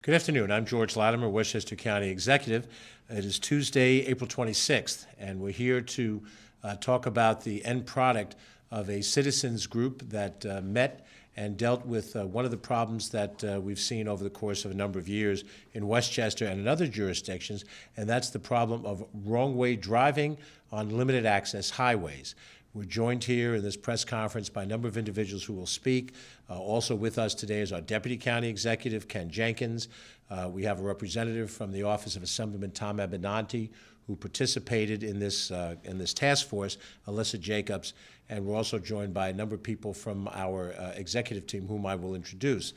Good afternoon. I'm George Latimer, Westchester County Executive. It is Tuesday, April 26th, and we're here to talk about the end product of a citizens group that met and dealt with one of the problems that we've seen over the course of a number of years in Westchester and in other jurisdictions, and that's the problem of wrong-way driving on limited access highways. We're joined here in this press conference by a number of individuals who will speak. Also with us today is our Deputy County Executive, Ken Jenkins. We have a representative from the Office of Assemblyman Tom Abenanti, who participated in this task force, Alyssa Jacobs, and we're also joined by a number of people from our executive team, whom I will introduce.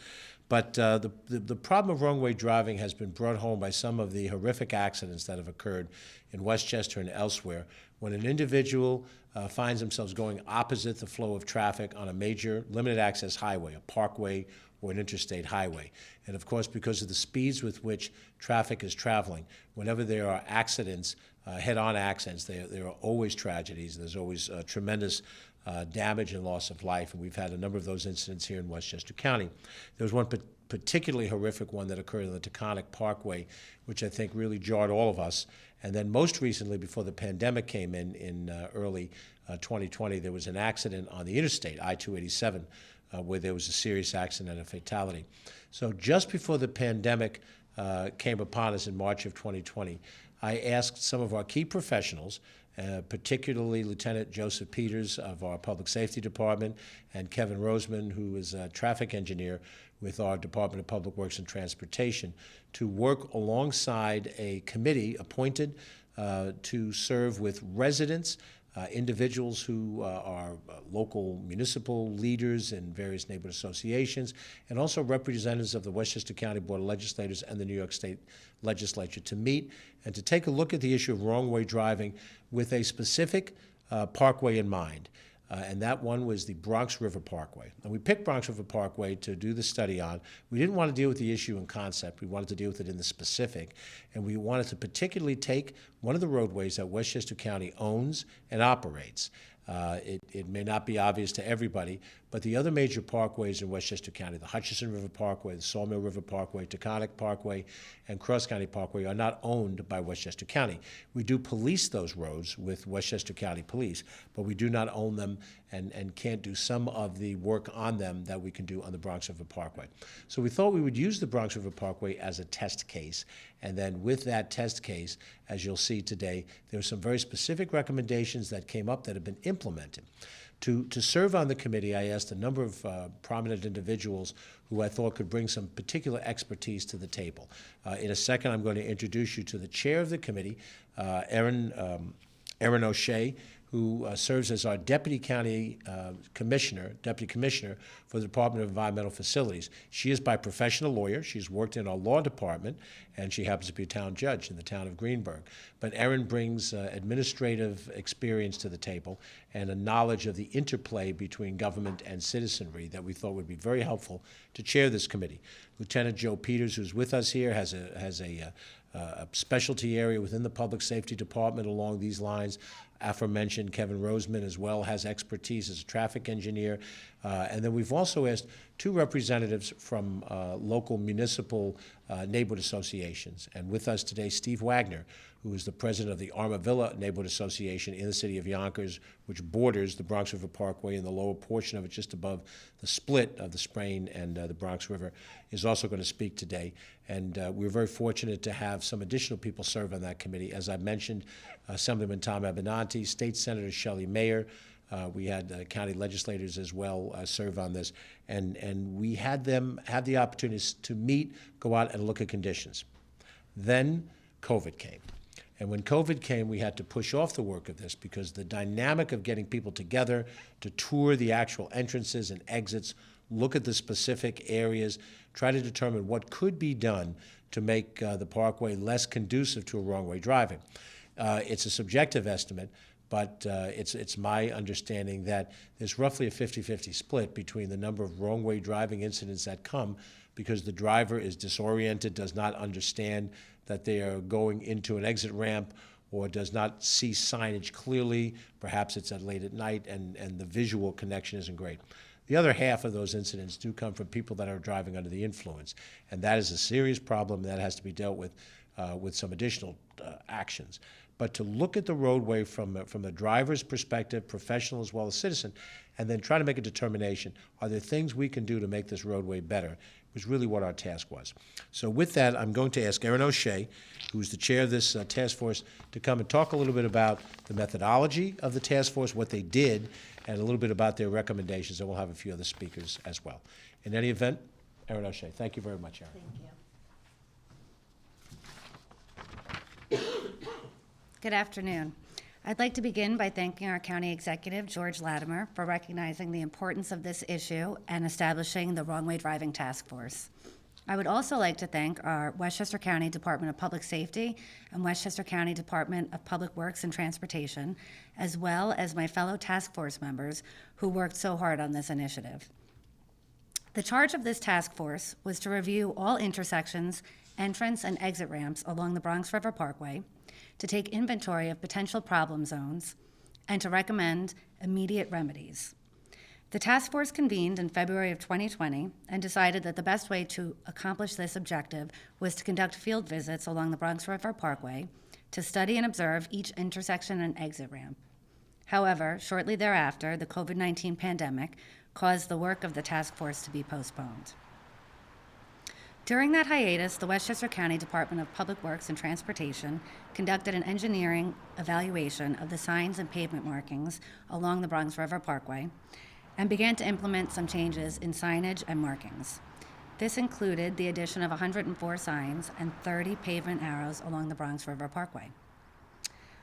But the problem of wrong-way driving has been brought home by some of the horrific accidents that have occurred in Westchester and elsewhere when an individual finds themselves going opposite the flow of traffic on a major limited access highway, a parkway or an interstate highway. And of course, because of the speeds with which traffic is traveling, whenever there are accidents, head-on accidents, there are always tragedies. There's always tremendous damage and loss of life, and we've had a number of those incidents here in Westchester County. There was one particularly horrific one that occurred on the Taconic Parkway, which I think really jarred all of us. And then most recently, before the pandemic came in early 2020, there was an accident on the interstate, I-287, where there was a serious accident and a fatality. So just before the pandemic came upon us in March of 2020, I asked some of our key professionals, particularly Lieutenant Joseph Peters of our Public Safety Department and Kevin Roseman, who is a traffic engineer with our Department of Public Works and Transportation, to work alongside a committee appointed to serve with residents, individuals who are local municipal leaders in various neighborhood associations, and also representatives of the Westchester County Board of Legislators and the New York State Legislature to meet and to take a look at the issue of wrong-way driving with a specific parkway in mind. And that one was the Bronx River Parkway. And we picked Bronx River Parkway to do the study on. We didn't want to deal with the issue in concept. We wanted to deal with it in the specific. And we wanted to particularly take one of the roadways that Westchester County owns and operates. It may not be obvious to everybody, but the other major parkways in Westchester County, the Hutchinson River Parkway, the Sawmill River Parkway, Taconic Parkway, and Cross County Parkway are not owned by Westchester County. We do police those roads with Westchester County Police, but we do not own them and can't do some of the work on them that we can do on the Bronx River Parkway. So we thought we would use the Bronx River Parkway as a test case, and then with that test case, as you'll see today, there are some very specific recommendations that came up that have been implemented. To serve on the committee, I asked a number of prominent individuals who I thought could bring some particular expertise to the table. In a second, I'm going to introduce you to the chair of the committee, Erin O'Shea, who serves as our Deputy County Deputy Commissioner for the Department of Environmental Facilities. She is by profession a lawyer. She's worked in our law department, and she happens to be a town judge in the town of Greenburgh. But Erin brings administrative experience to the table and a knowledge of the interplay between government and citizenry that we thought would be very helpful to chair this committee. Lieutenant Joe Peters, who's with us here, has a specialty area within the Public Safety Department along these lines. Aforementioned Kevin Roseman as well has expertise as a traffic engineer. And then we've also asked two representatives from local municipal neighborhood associations. And with us today, Steve Wagner, who is the president of the AMOURVILLA Neighborhood Association in the city of Yonkers, which borders the Bronx River Parkway, and the lower portion of it just above the split of the Sprain and the Bronx River, is also going to speak today. And we're very fortunate to have some additional people serve on that committee. As I mentioned, Assemblyman Tom Abenanti, State Senator Shelley Mayer, we had county legislators as well serve on this, and we had them have the opportunities to meet, go out and look at conditions. Then COVID came. And when COVID came, we had to push off the work of this because the dynamic of getting people together to tour the actual entrances and exits, look at the specific areas, try to determine what could be done to make the parkway less conducive to a wrong-way driving. It's a subjective estimate, but it's my understanding that there's roughly a 50-50 split between the number of wrong-way driving incidents that come because the driver is disoriented, does not understand that they are going into an exit ramp, or does not see signage clearly. Perhaps it's late at night and the visual connection isn't great. The other half of those incidents do come from people that are driving under the influence, and that is a serious problem that has to be dealt with some additional actions. But to look at the roadway from the driver's perspective, professional as well as citizen, and then try to make a determination, are there things we can do to make this roadway better, was really what our task was. So with that, I'm going to ask Erin O'Shea, who's the chair of this task force, to come and talk a little bit about the methodology of the task force, what they did, and a little bit about their recommendations, and we'll have a few other speakers as well. In any event, Erin O'Shea. Thank you very much, Erin. Thank you. Good afternoon. I'd like to begin by thanking our County Executive, George Latimer, for recognizing the importance of this issue and establishing the Wrong Way Driving Task Force. I would also like to thank our Westchester County Department of Public Safety and Westchester County Department of Public Works and Transportation, as well as my fellow task force members who worked so hard on this initiative. The charge of this task force was to review all intersections, entrance and exit ramps along the Bronx River Parkway, to take inventory of potential problem zones, and to recommend immediate remedies. The task force convened in February of 2020 and decided that the best way to accomplish this objective was to conduct field visits along the Bronx River Parkway to study and observe each intersection and exit ramp. However, shortly thereafter, the COVID-19 pandemic caused the work of the task force to be postponed. During that hiatus, the Westchester County Department of Public Works and Transportation conducted an engineering evaluation of the signs and pavement markings along the Bronx River Parkway and began to implement some changes in signage and markings. This included the addition of 104 signs and 30 pavement arrows along the Bronx River Parkway.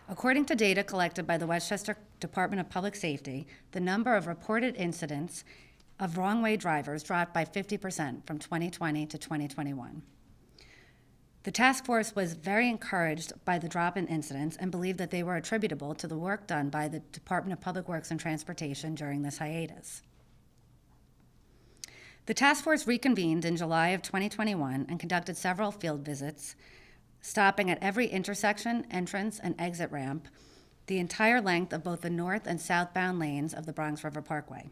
According to data collected by the Westchester Department of Public Safety, the number of reported incidents of wrong-way drivers dropped by 50% from 2020 to 2021. The task force was very encouraged by the drop in incidents and believed that they were attributable to the work done by the Department of Public Works and Transportation during this hiatus. The task force reconvened in July of 2021 and conducted several field visits, stopping at every intersection, entrance, and exit ramp, the entire length of both the north and southbound lanes of the Bronx River Parkway.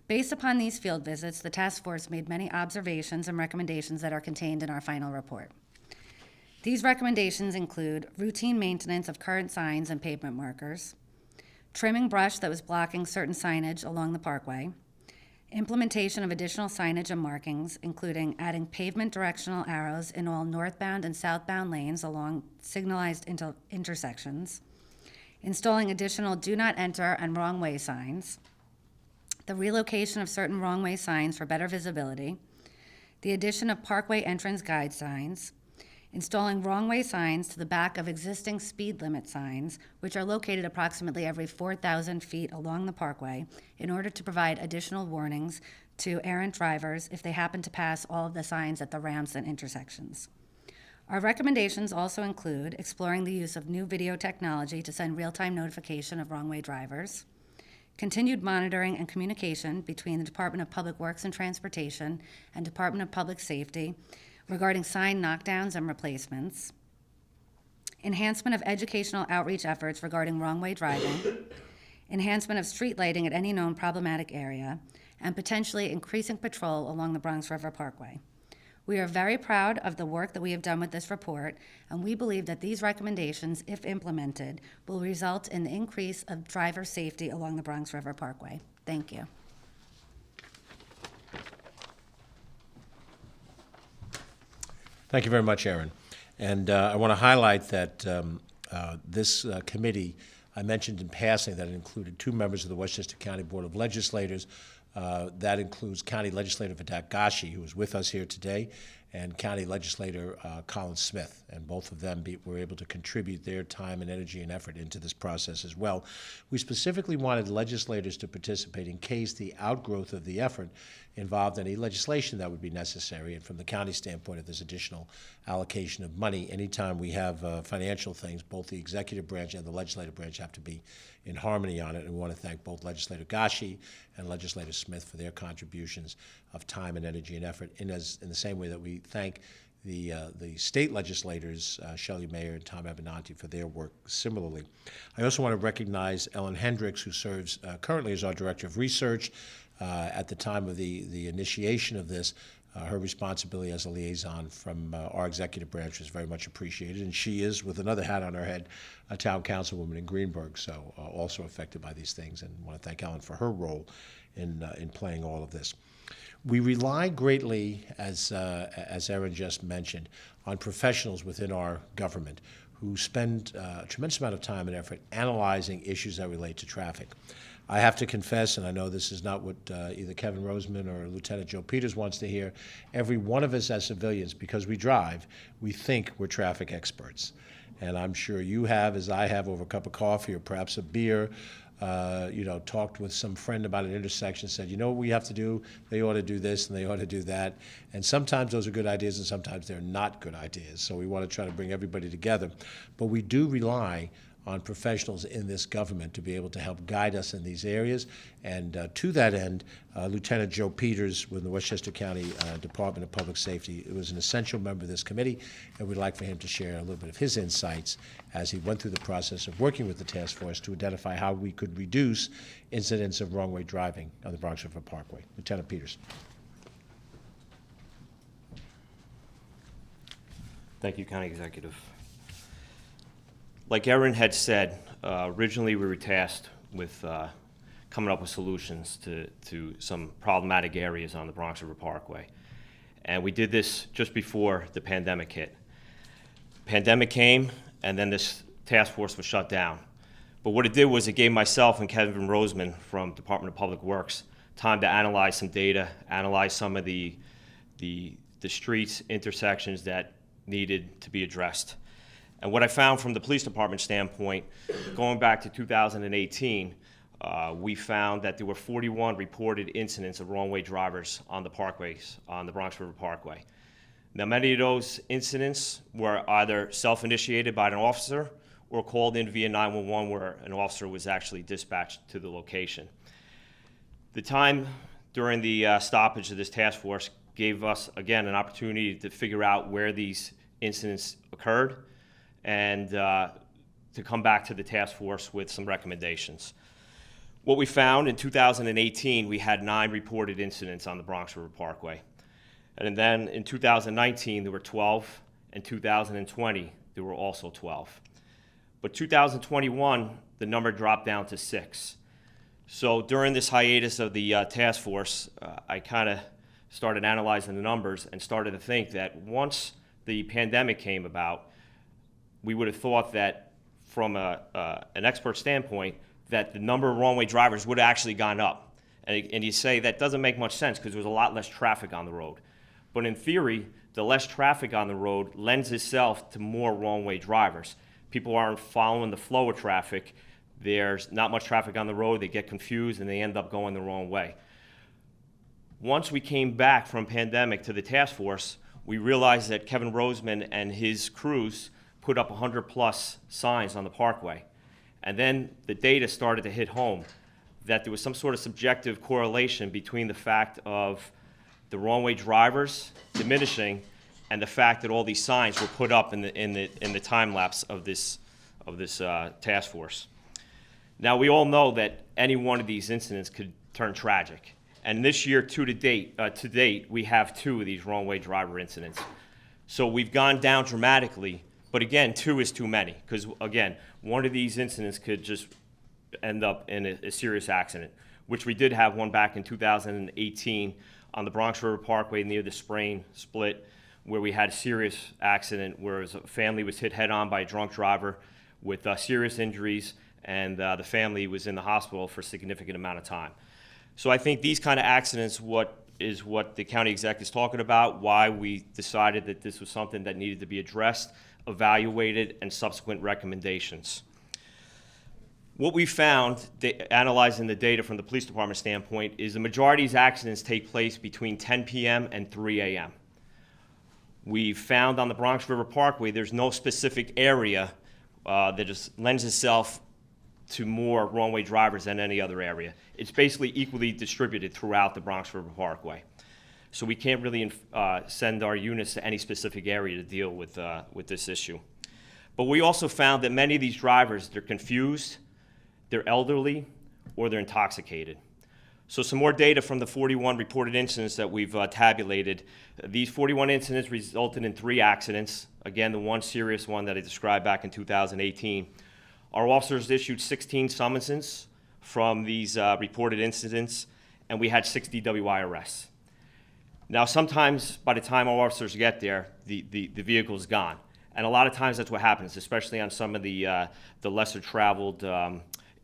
Based upon these field visits, the task force made many observations and recommendations that are contained in our final report. These recommendations include routine maintenance of current signs and pavement markers, trimming brush that was blocking certain signage along the parkway, implementation of additional signage and markings, including adding pavement directional arrows in all northbound and southbound lanes along signalized intersections, installing additional do not enter and wrong way signs, the relocation of certain wrong-way signs for better visibility, the addition of parkway entrance guide signs, installing wrong-way signs to the back of existing speed limit signs, which are located approximately every 4,000 feet along the parkway in order to provide additional warnings to errant drivers if they happen to pass all of the signs at the ramps and intersections. Our recommendations also include exploring the use of new video technology to send real-time notification of wrong-way drivers, continued monitoring and communication between the Department of Public Works and Transportation and Department of Public Safety regarding sign knockdowns and replacements, enhancement of educational outreach efforts regarding wrong-way driving, enhancement of street lighting at any known problematic area, and potentially increasing patrol along the Bronx River Parkway. We are very proud of the work that we have done with this report, and we believe that these recommendations, if implemented, will result in the increase of driver safety along the Bronx River Parkway. Thank you. Thank you very much, Erin. And I want to highlight that this committee, I mentioned in passing that it included 2 members of the Westchester County Board of Legislators. That includes County Legislator Vidak Gashi, who is with us here today, and County Legislator Colin Smith, and both of them were able to contribute their time and energy and effort into this process as well. We specifically wanted legislators to participate in case the outgrowth of the effort involved any legislation that would be necessary, and from the county standpoint, if there's additional allocation of money, anytime we have financial things, both the executive branch and the legislative branch have to be in harmony on it, and we want to thank both Legislator Gashi and Legislator Smith for their contributions of time and energy and effort, in the same way that we thank the state legislators, Shelley Mayer and Tom Abenanti, for their work similarly. I also want to recognize Ellen Hendricks, who serves currently as our Director of Research, at the time of the initiation of this, her responsibility as a liaison from our executive branch was very much appreciated, and she is, with another hat on her head, a town councilwoman in Greenburgh, so also affected by these things, and want to thank Ellen for her role in playing all of this. We rely greatly, as Erin just mentioned, on professionals within our government who spend a tremendous amount of time and effort analyzing issues that relate to traffic. I have to confess, and I know this is not what either Kevin Roseman or Lieutenant Joe Peters wants to hear, every one of us as civilians, because we drive, we think we're traffic experts. And I'm sure you have, as I have, over a cup of coffee or perhaps a beer, talked with some friend about an intersection, said, you know what we have to do? They ought to do this and they ought to do that. And sometimes those are good ideas and sometimes they're not good ideas. So we want to try to bring everybody together. But we do rely on professionals in this government to be able to help guide us in these areas. And to that end, Lieutenant Joe Peters with the Westchester County Department of Public Safety was an essential member of this committee, and we'd like for him to share a little bit of his insights as he went through the process of working with the task force to identify how we could reduce incidents of wrong-way driving on the Bronx River Parkway. Lieutenant Peters. Thank you, County Executive. Like Erin had said, originally we were tasked with coming up with solutions to some problematic areas on the Bronx River Parkway. And we did this just before the pandemic hit. Pandemic came, and then this task force was shut down. But what it did was it gave myself and Kevin Roseman from Department of Public Works time to analyze some data, analyze some of the streets, intersections that needed to be addressed. And what I found from the police department standpoint, going back to 2018, we found that there were 41 reported incidents of wrong-way drivers on the parkways, on the Bronx River Parkway. Now, many of those incidents were either self-initiated by an officer or called in via 911 where an officer was actually dispatched to the location. The time during the stoppage of this task force gave us, again, an opportunity to figure out where these incidents occurred and to come back to the task force with some recommendations. What we found in 2018, we had 9 reported incidents on the Bronx River Parkway. And then in 2019, there were 12. In 2020, there were also 12. But 2021, the number dropped down to 6. So during this hiatus of the task force, I kind of started analyzing the numbers and started to think that once the pandemic came about, we would have thought that from an expert standpoint that the number of wrong-way drivers would have actually gone up. And you say that doesn't make much sense because there was a lot less traffic on the road. But in theory, the less traffic on the road lends itself to more wrong-way drivers. People aren't following the flow of traffic. There's not much traffic on the road. They get confused and they end up going the wrong way. Once we came back from pandemic to the task force, we realized that Kevin Roseman and his crews put up 100+ signs on the parkway. And then the data started to hit home that there was some sort of subjective correlation between the fact of the wrong-way drivers diminishing and the fact that all these signs were put up in the time lapse of this task force. Now, we all know that any one of these incidents could turn tragic. And this year, to date, we have 2 of these wrong-way driver incidents. So we've gone down dramatically. But again, 2 is too many, because again, one of these incidents could just end up in a serious accident, which we did have one back in 2018 on the Bronx River Parkway near the Sprain Split, where we had a serious accident where a family was hit head-on by a drunk driver with serious injuries, and the family was in the hospital for a significant amount of time. So I think these kind of accidents is what the county exec is talking about, why we decided that this was something that needed to be addressed, evaluated, and subsequent recommendations. What we found, analyzing the data from the police department standpoint, is the majority of these accidents take place between 10 p.m. and 3 a.m. We found on the Bronx River Parkway there's no specific area that just lends itself to more wrong-way drivers than any other area. It's basically equally distributed throughout the Bronx River Parkway. So we can't really send our units to any specific area to deal with this issue. But we also found that many of these drivers, they're confused, they're elderly, or they're intoxicated. So some more data from the 41 reported incidents that we've tabulated. These 41 incidents resulted in 3 accidents. Again, the one serious one that I described back in 2018. Our officers issued 16 summonses from these reported incidents, and we had 6 DWI arrests. Now, sometimes by the time our officers get there, the vehicle is gone. And a lot of times that's what happens, especially on some of the lesser traveled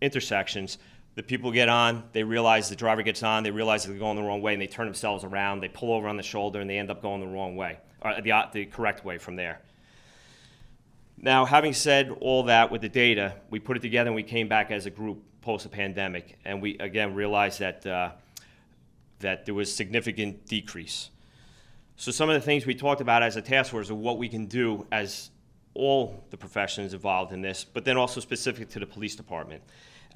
intersections. The people get on, they realize the driver gets on, they realize they're going the wrong way, and they turn themselves around, they pull over on the shoulder, and they end up going the wrong way, or the correct way from there. Now, having said all that with the data, we put it together and we came back as a group post-pandemic, and we, again, realized that there was significant decrease. So some of the things we talked about as a task force are what we can do as all the professions involved in this, but then also specific to the police department.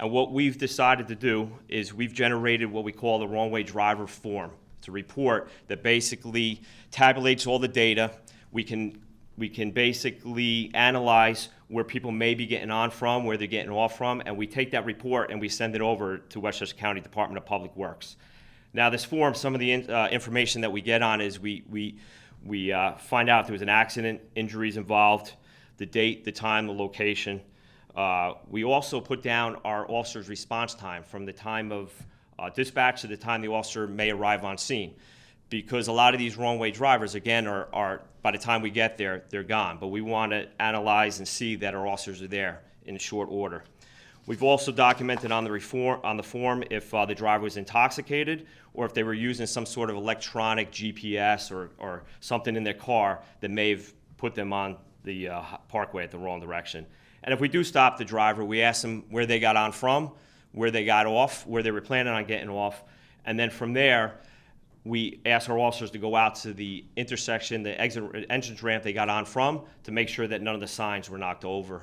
And what we've decided to do is we've generated what we call the wrong way driver form. It's a report that basically tabulates all the data. We can basically analyze where people may be getting on from, where they're getting off from, and we take that report and we send it over to Westchester County Department of Public Works. Now, this form, some of the information that we get on is we find out if there was an accident, injuries involved, the date, the time, the location. We also put down our officer's response time from the time of dispatch to the time the officer may arrive on scene. Because a lot of these wrong-way drivers, again, are by the time we get there, they're gone. But we want to analyze and see that our officers are there in short order. We've also documented on the form if the driver was intoxicated or if they were using some sort of electronic GPS or something in their car that may have put them on the Parkway at the wrong direction. And if we do stop the driver, we ask them where they got on from, where they got off, where they were planning on getting off, and then from there, we ask our officers to go out to the intersection, the entrance ramp they got on from, to make sure that none of the signs were knocked over.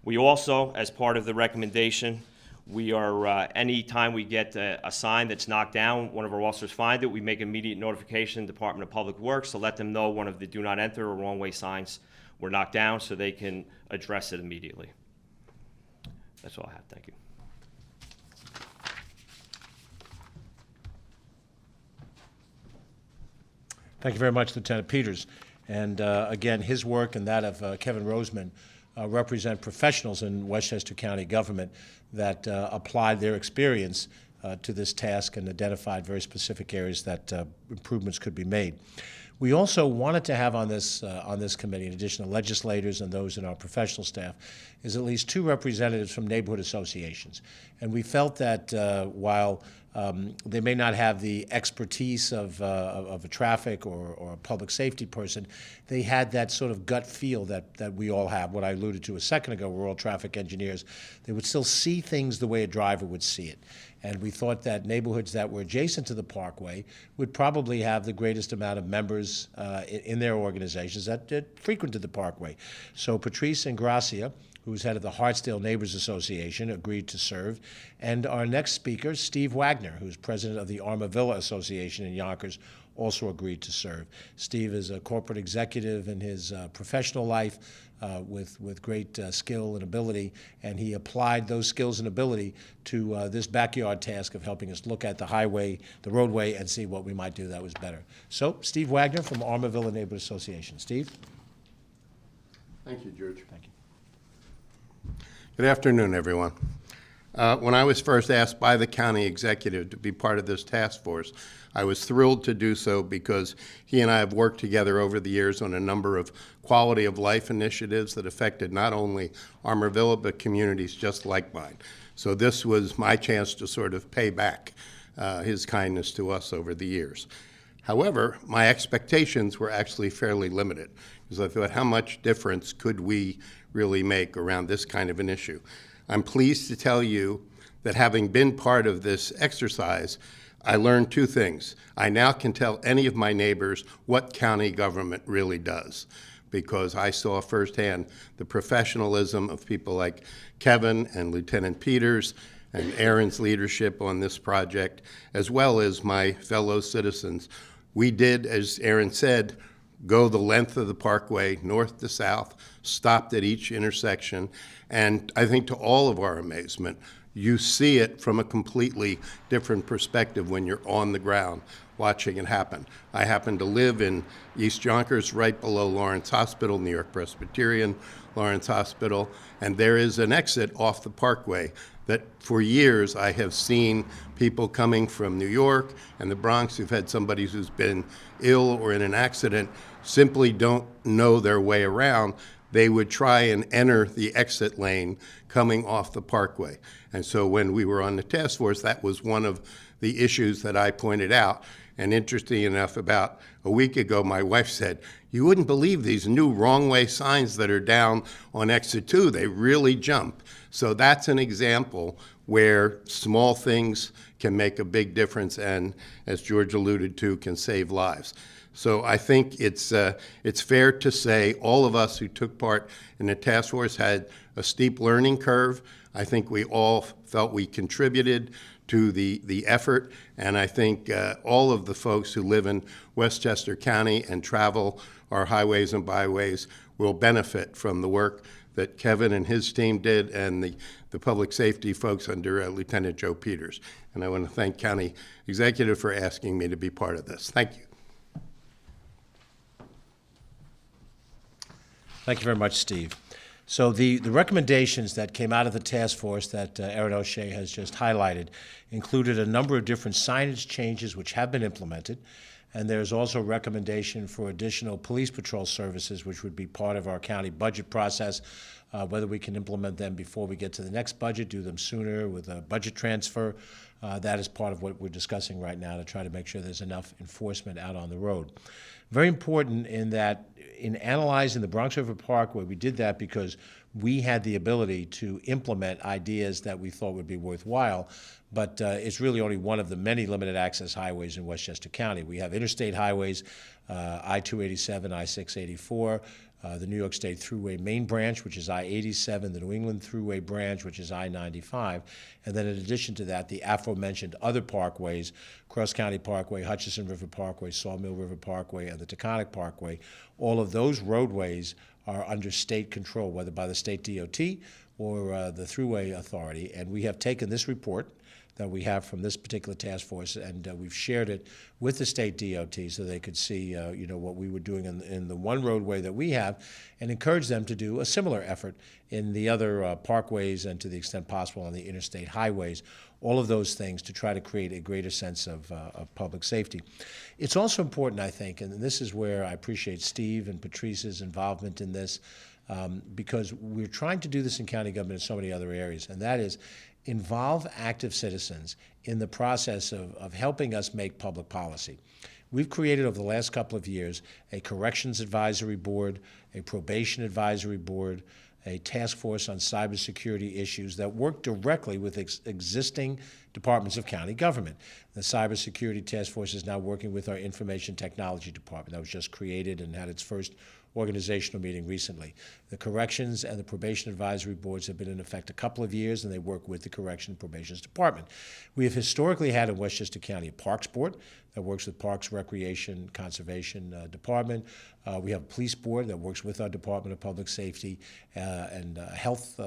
We also, as part of the recommendation, we are, any time we get a sign that's knocked down, one of our officers find it, we make immediate notification to the Department of Public Works to let them know one of the do not enter or wrong way signs were knocked down so they can address it immediately. That's all I have. Thank you. Thank you very much, Lieutenant Peters. And again, his work and that of Kevin Roseman represent professionals in Westchester County government that applied their experience to this task and identified very specific areas that improvements could be made. We also wanted to have on this committee, in addition to legislators and those in our professional staff, is at least 2 representatives from neighborhood associations. And we felt that while they may not have the expertise of a traffic or a public safety person, they had that sort of gut feel that we all have, what I alluded to a second ago, we're all traffic engineers. They would still see things the way a driver would see it. And we thought that neighborhoods that were adjacent to the Parkway would probably have the greatest amount of members in their organizations that frequented the Parkway. So Patrice Ingracia, who's head of the Hartsdale Neighbors Association, agreed to serve. And our next speaker, Steve Wagner, who's president of the AMOURVILLA Association in Yonkers, also agreed to serve. Steve is a corporate executive in his professional life with great skill and ability, and he applied those skills and ability to this backyard task of helping us look at the highway, the roadway, and see what we might do that was better. So, Steve Wagner from AMOURVILLA Neighborhood Association. Steve? Thank you, George. Thank you. Good afternoon, everyone. When I was first asked by the county executive to be part of this task force, I was thrilled to do so because he and I have worked together over the years on a number of quality of life initiatives that affected not only AMOURVILLA but communities just like mine. So this was my chance to sort of pay back his kindness to us over the years. However, my expectations were actually fairly limited because I thought, how much difference could we really make around this kind of an issue? I'm pleased to tell you that having been part of this exercise, I learned 2 things. I now can tell any of my neighbors what county government really does, because I saw firsthand the professionalism of people like Kevin and Lieutenant Peters and Erin's leadership on this project, as well as my fellow citizens. We did, as Erin said, go the length of the Parkway, north to south, stopped at each intersection, and I think to all of our amazement, you see it from a completely different perspective when you're on the ground watching it happen. I happen to live in East Yonkers, right below Lawrence Hospital, New York Presbyterian Lawrence Hospital, and there is an exit off the Parkway that for years I have seen people coming from New York and the Bronx who've had somebody who's been ill or in an accident simply don't know their way around. They would try and enter the exit lane coming off the Parkway. And so when we were on the task force, that was one of the issues that I pointed out. And interesting enough, about a week ago, my wife said, "You wouldn't believe these new wrong way signs that are down on exit 2. They really jump." So that's an example where small things can make a big difference and, as George alluded to, can save lives. So I think it's fair to say all of us who took part in the task force had a steep learning curve. I think we all felt we contributed to the effort, and I think all of the folks who live in Westchester County and travel our highways and byways will benefit from the work that Kevin and his team did and the public safety folks under Lieutenant Joe Peters. And I want to thank County Executive for asking me to be part of this. Thank you. Thank you very much, Steve. So the recommendations that came out of the task force that Erin O'Shea has just highlighted included a number of different signage changes which have been implemented, and there's also a recommendation for additional police patrol services which would be part of our county budget process, whether we can implement them before we get to the next budget, do them sooner with a budget transfer. That is part of what we're discussing right now to try to make sure there's enough enforcement out on the road. Very important in that in analyzing the Bronx River Parkway, we did that because we had the ability to implement ideas that we thought would be worthwhile, but it's really only one of the many limited access highways in Westchester County. We have interstate highways, I-287, I-684, the New York State Thruway main branch, which is I-87, the New England Thruway branch, which is I-95, and then in addition to that, the aforementioned other parkways, Cross County Parkway, Hutchinson River Parkway, Sawmill River Parkway, and the Taconic Parkway. All of those roadways are under state control, whether by the state DOT or the Thruway Authority, and we have taken this report that we have from this particular task force, and we've shared it with the state DOT so they could see, what we were doing in the one roadway that we have, and encourage them to do a similar effort in the other parkways and to the extent possible on the interstate highways. All of those things to try to create a greater sense of public safety. It's also important, I think, and this is where I appreciate Steve and Patrice's involvement in this, because we're trying to do this in county government in so many other areas, and that is involve active citizens in the process of helping us make public policy. We've created over the last couple of years a corrections advisory board, a probation advisory board, a task force on cybersecurity issues that work directly with existing departments of county government. The cybersecurity task force is now working with our information technology department that was just created and had its first organizational meeting recently. The corrections and the probation advisory boards have been in effect a couple of years, and they work with the correction and probations department. We have historically had in Westchester County a parks board that works with Parks, Recreation, Conservation Department. We have a police board that works with our Department of Public Safety and a health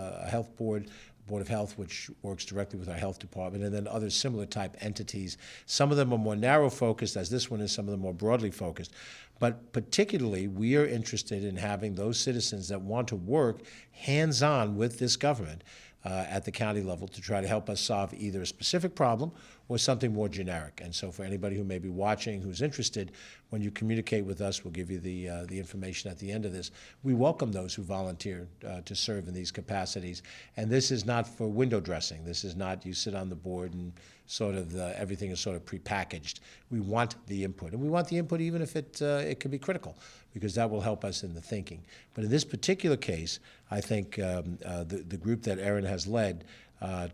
board, Board of Health, which works directly with our health department, and then other similar type entities. Some of them are more narrow focused, as this one is, some of them more broadly focused. But particularly, we are interested in having those citizens that want to work hands-on with this government at the county level to try to help us solve either a specific problem or something more generic. And so for anybody who may be watching who's interested, when you communicate with us, we'll give you the information at the end of this. We welcome those who volunteer to serve in these capacities. And this is not for window dressing. This is not you sit on the board and sort of everything is sort of prepackaged. We want the input. And we want the input even if it can be critical, because that will help us in the thinking. But in this particular case, I think the group that Erin has led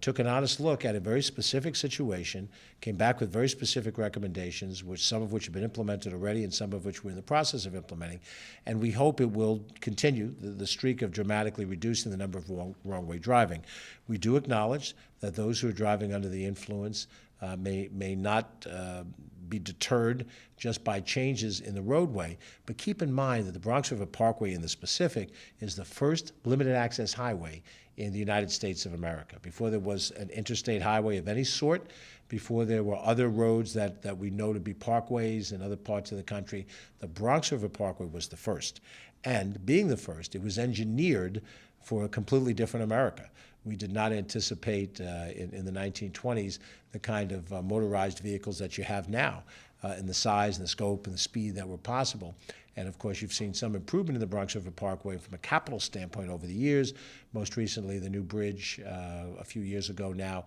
took an honest look at a very specific situation, came back with very specific recommendations, some of which have been implemented already and some of which we're in the process of implementing. And we hope it will continue the streak of dramatically reducing the number of wrong-way driving. We do acknowledge that those who are driving under the influence may not be deterred just by changes in the roadway. But keep in mind that the Bronx River Parkway in the specific is the first limited access highway in the United States of America. Before there was an interstate highway of any sort, before there were other roads that we know to be parkways in other parts of the country, the Bronx River Parkway was the first. And being the first, it was engineered for a completely different America. We did not anticipate in the 1920s the kind of motorized vehicles that you have now, in the size and the scope and the speed that were possible. And of course, you've seen some improvement in the Bronx River Parkway from a capital standpoint over the years. Most recently, the new bridge a few years ago now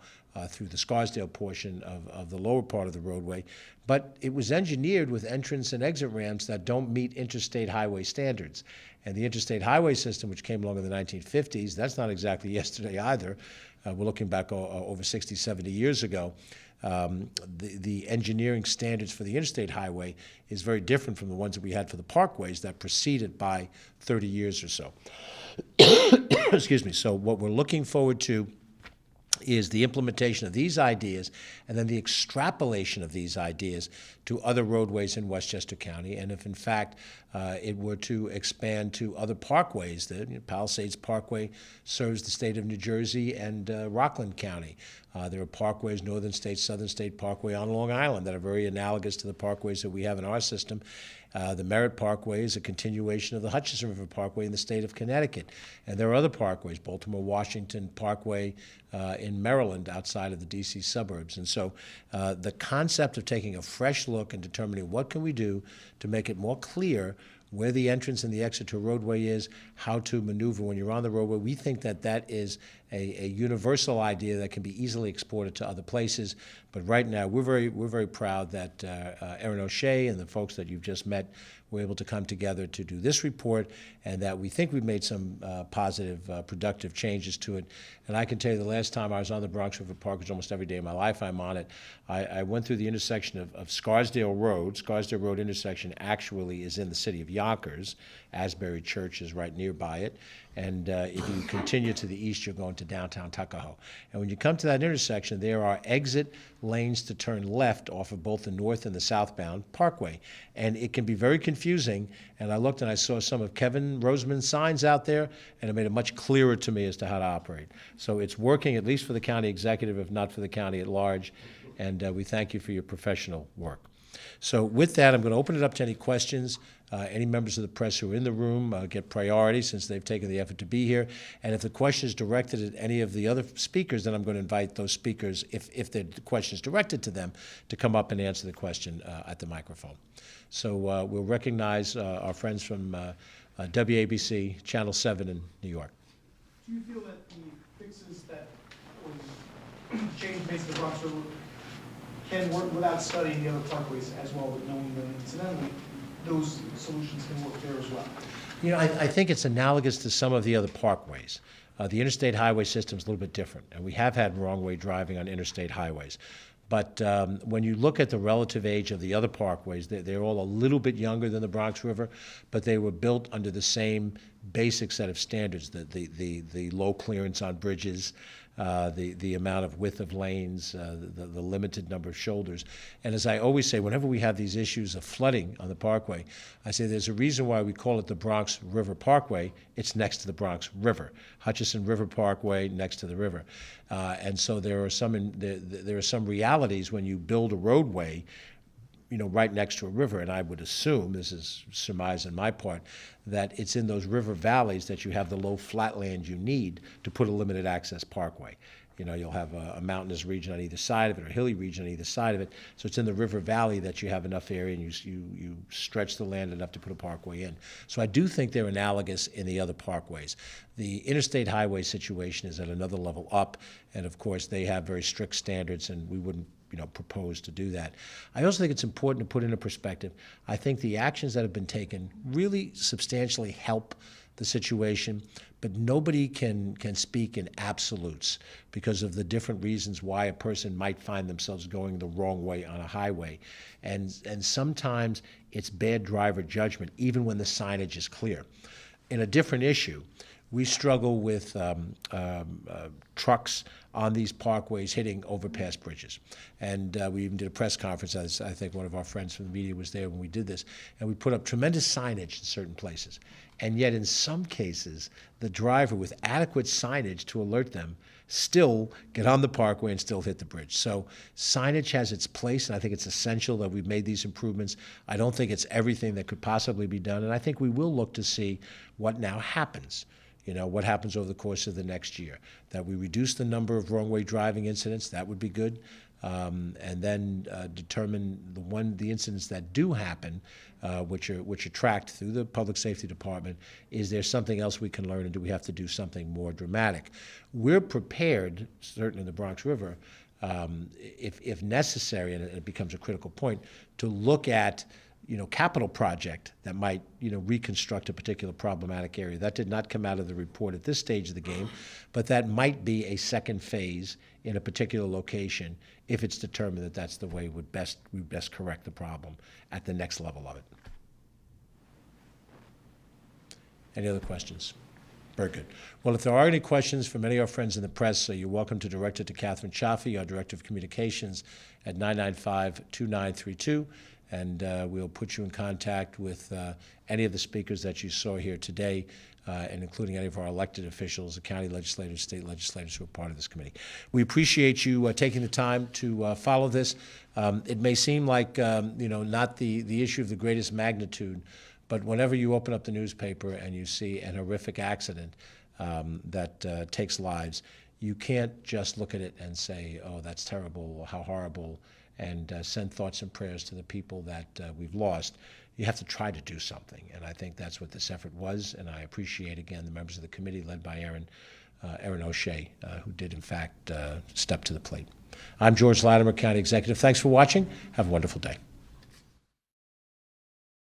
through the Scarsdale portion of the lower part of the roadway. But it was engineered with entrance and exit ramps that don't meet interstate highway standards. And the interstate highway system, which came along in the 1950s, that's not exactly yesterday either. We're looking back over 60, 70 years ago. The engineering standards for the interstate highway is very different from the ones that we had for the parkways that preceded by 30 years or so. Excuse me. So what we're looking forward to is the implementation of these ideas and then the extrapolation of these ideas to other roadways in Westchester County. And if, in fact, it were to expand to other parkways, the Palisades Parkway serves the state of New Jersey and Rockland County. There are parkways, Northern State, Southern State Parkway on Long Island, that are very analogous to the parkways that we have in our system. The Merritt Parkway is a continuation of the Hutchinson River Parkway in the state of Connecticut. And there are other parkways, Baltimore-Washington Parkway in Maryland, outside of the D.C. suburbs. And so the concept of taking a fresh look and determining what can we do to make it more clear where the entrance and the exit to a roadway is, how to maneuver when you're on the roadway. We think that that is a universal idea that can be easily exported to other places. But right now, we're very proud that Erin O'Shea and the folks that you've just met were able to come together to do this report, and that we think we've made some positive, productive changes to it. And I can tell you the last time I was on the Bronx River Park, which almost every day of my life I'm on it, I went through the intersection of Scarsdale Road. Scarsdale Road intersection actually is in the city of Yonkers. Asbury Church is right nearby it. And if you continue to the east, you're going to downtown Tuckahoe. And when you come to that intersection, there are exit lanes to turn left off of both the north and the southbound Parkway. And it can be very confusing. And I looked and I saw some of Kevin Roseman's signs out there, and it made it much clearer to me as to how to operate. So it's working, at least for the county executive, if not for the county at large. And we thank you for your professional work. So with that, I'm going to open it up to any questions. Any members of the press who are in the room get priority since they've taken the effort to be here. And if the question is directed at any of the other speakers, then I'm going to invite those speakers, if the question is directed to them, to come up and answer the question at the microphone. So we'll recognize our friends from WABC, Channel 7 in New York. Do you feel that the fixes that was changed based on the Bronx River can work without studying the other parkways as well, but knowing that incidentally those solutions can work there as well? You know, I think it's analogous to some of the other parkways. The interstate highway system is a little bit different, and we have had wrong-way driving on interstate highways. But when you look at the relative age of the other parkways, they're all a little bit younger than the Bronx River, but they were built under the same basic set of standards, the low clearance on bridges, the amount of width of lanes, the limited number of shoulders. And as I always say, whenever we have these issues of flooding on the Parkway, I say there's a reason why we call it the Bronx River Parkway. It's next to the Bronx River. Hutchinson River Parkway next to the river. And so there are some realities when you build a roadway, you know, right next to a river, and I would assume, this is surmise on my part, that it's in those river valleys that you have the low flatland you need to put a limited access parkway. You know, you'll have a mountainous region on either side of it, or a hilly region on either side of it. So it's in the river valley that you have enough area, and you stretch the land enough to put a parkway in. So I do think they're analogous in the other parkways. The interstate highway situation is at another level up, and of course they have very strict standards, and we wouldn't propose to do that. I also think it's important to put into perspective, I think the actions that have been taken really substantially help the situation, but nobody can speak in absolutes because of the different reasons why a person might find themselves going the wrong way on a highway. And sometimes it's bad driver judgment, even when the signage is clear. In a different issue, we struggle with trucks on these parkways hitting overpass bridges. And we even did a press conference, as I think one of our friends from the media was there when we did this, and we put up tremendous signage in certain places. And yet in some cases, the driver with adequate signage to alert them still get on the parkway and still hit the bridge. So signage has its place, and I think it's essential that we've made these improvements. I don't think it's everything that could possibly be done, and I think we will look to see what now happens. You know, what happens over the course of the next year. That we reduce the number of wrong-way driving incidents, that would be good. And then determine the incidents that do happen, which are tracked through the Public Safety Department. Is there something else we can learn, and do we have to do something more dramatic? We're prepared, certainly in the Bronx River, if necessary, and it becomes a critical point, to look at capital project that might, reconstruct a particular problematic area. That did not come out of the report at this stage of the game, but that might be a second phase in a particular location if it's determined that that's the way we best correct the problem at the next level of it. Any other questions? Very good. Well, if there are any questions from any of our friends in the press, you're welcome to direct it to Catherine Chaffee, our Director of Communications, at 995-2932. And we'll put you in contact with any of the speakers that you saw here today, and including any of our elected officials, the county legislators, state legislators who are part of this committee. We appreciate you taking the time to follow this. It may seem like not the issue of the greatest magnitude, but whenever you open up the newspaper and you see an horrific accident that takes lives, you can't just look at it and say, oh, that's terrible, how horrible, and send thoughts and prayers to the people that we've lost. You have to try to do something, and I think that's what this effort was, and I appreciate, again, the members of the committee led by Erin O'Shea, who did, in fact, step to the plate. I'm George Latimer, County Executive. Thanks for watching. Have a wonderful day.